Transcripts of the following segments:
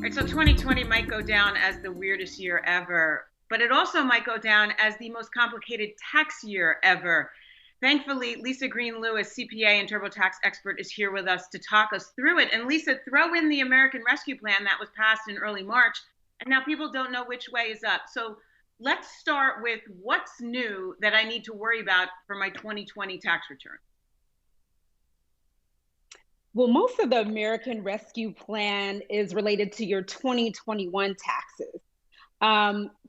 Right, so 2020 might go down as the weirdest year ever, but it also might go down as the most complicated tax year ever. Thankfully, Lisa Green Lewis, CPA and TurboTax expert, is here with us to talk us through it. And Lisa, throw in the American Rescue Plan that was passed in early March, and now people don't know which way is up. So let's start with what's new that I need to worry about for my 2020 tax return. Well, most of the American Rescue Plan is related to your 2021 taxes.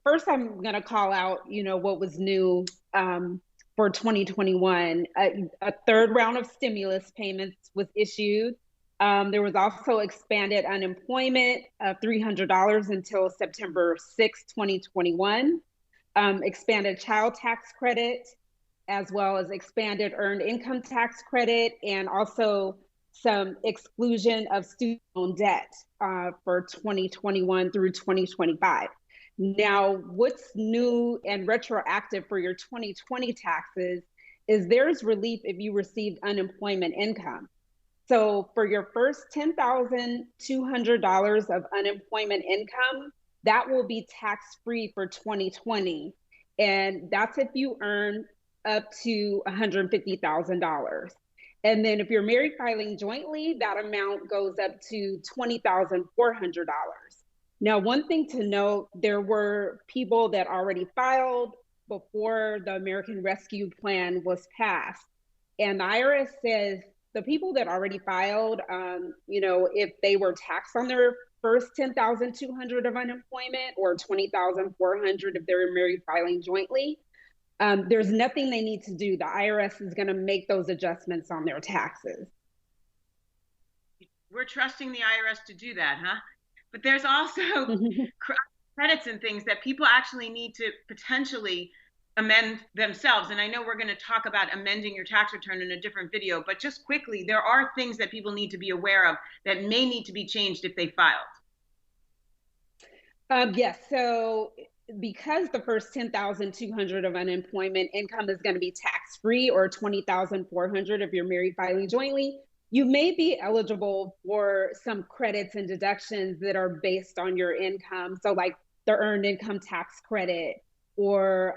First, I'm going to call out, what was new for 2021. A third round of stimulus payments was issued. There was also expanded unemployment of $300 until September 6, 2021. Expanded child tax credit, as well as expanded earned income tax credit, and also some exclusion of student loan debt for 2021 through 2025. Now, what's new and retroactive for your 2020 taxes is there's relief if you received unemployment income. So for your first $10,200 of unemployment income, that will be tax-free for 2020. And that's if you earn up to $150,000. And then if you're married filing jointly, that amount goes up to $20,400. Now, one thing to note, there were people that already filed before the American Rescue Plan was passed. And the IRS says the people that already filed, if they were taxed on their first 10,200 of unemployment or 20,400 if they're married filing jointly, there's nothing they need to do. The IRS is going to make those adjustments on their taxes. We're trusting the IRS to do that, huh? But there's also credits and things that people actually need to potentially amend themselves. And I know we're going to talk about amending your tax return in a different video, but just quickly, there are things that people need to be aware of that may need to be changed if they filed. Yes. So because the first 10,200 of unemployment income is going to be tax-free, or 20,400 if you're married filing jointly, you may be eligible for some credits and deductions that are based on your income. So like the earned income tax credit or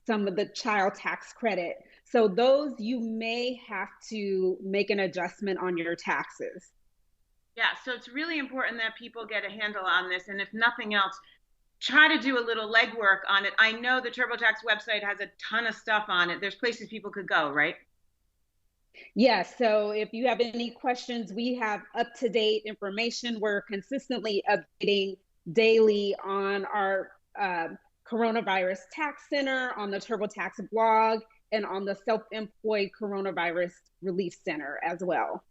some of the child tax credit. So those you may have to make an adjustment on your taxes. Yeah, so it's really important that people get a handle on this. And if nothing else, try to do a little legwork on it. I know the TurboTax website has a ton of stuff on it. There's places people could go, right? Yes. So if you have any questions, we have up-to-date information. We're consistently updating daily on our Coronavirus Tax Center, on the TurboTax blog, and on the Self-Employed Coronavirus Relief Center as well.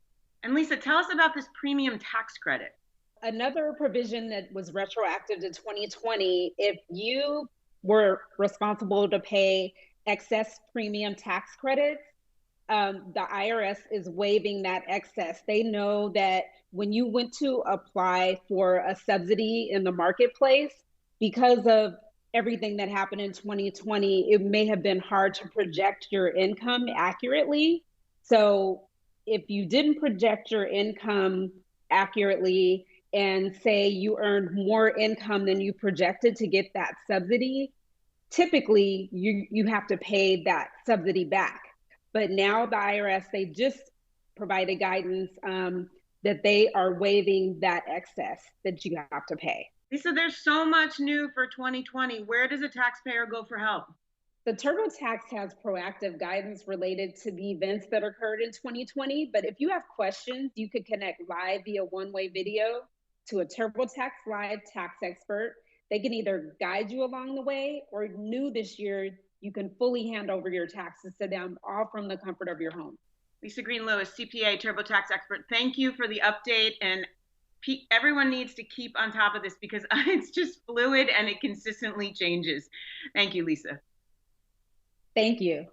And Lisa, tell us about this premium tax credit. Another provision that was retroactive to 2020, if you were responsible to pay excess premium tax credits, the IRS is waiving that excess. They know that when you went to apply for a subsidy in the marketplace, because of everything that happened in 2020, it may have been hard to project your income accurately. So if you didn't project your income accurately and say you earned more income than you projected to get that subsidy, typically you have to pay that subsidy back. But now the IRS, they just provided guidance that they are waiving that excess that you have to pay. Lisa, there's so much new for 2020. Where does a taxpayer go for help? The TurboTax has proactive guidance related to the events that occurred in 2020. But if you have questions, you could connect live via one-way video to a TurboTax Live tax expert. They can either guide you along the way, or new this year, you can fully hand over your taxes to them, all from the comfort of your home. Lisa Green Lewis, CPA, TurboTax expert. Thank you for the update. And everyone needs to keep on top of this because it's just fluid and it consistently changes. Thank you, Lisa. Thank you.